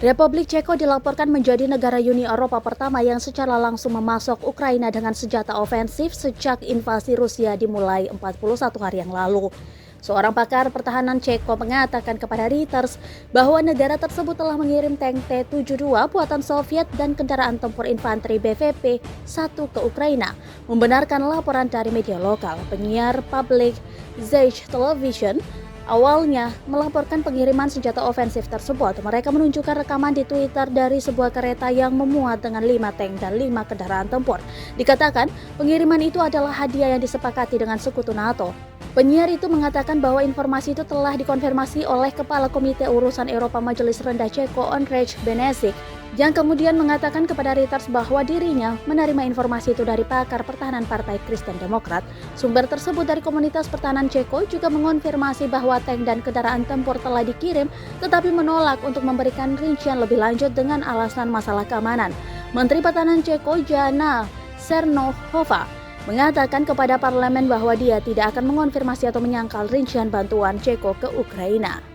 Republik Ceko dilaporkan menjadi negara Uni Eropa pertama yang secara langsung memasok Ukraina dengan senjata ofensif sejak invasi Rusia dimulai 41 hari yang lalu. Seorang pakar pertahanan Ceko mengatakan kepada Reuters bahwa negara tersebut telah mengirim tank T-72 buatan Soviet dan kendaraan tempur infanteri BVP-1 ke Ukraina. Membenarkan laporan dari media lokal, penyiar publik Czech Television awalnya melaporkan pengiriman senjata ofensif tersebut. Mereka menunjukkan rekaman di Twitter dari sebuah kereta yang memuat dengan 5 tank dan 5 kendaraan tempur. Dikatakan pengiriman itu adalah hadiah yang disepakati dengan sekutu NATO. Penyiar itu mengatakan bahwa informasi itu telah dikonfirmasi oleh Kepala Komite Urusan Eropa Majelis Rendah Ceko Ondrej Benešík, yang kemudian mengatakan kepada Reuters bahwa dirinya menerima informasi itu dari pakar pertahanan Partai Kristen Demokrat. Sumber tersebut dari komunitas pertahanan Ceko juga mengonfirmasi bahwa tank dan kendaraan tempur telah dikirim, tetapi menolak untuk memberikan rincian lebih lanjut dengan alasan masalah keamanan. Menteri Pertahanan Ceko Jana Černochová mengatakan kepada parlemen bahwa dia tidak akan mengonfirmasi atau menyangkal rincian bantuan Ceko ke Ukraina.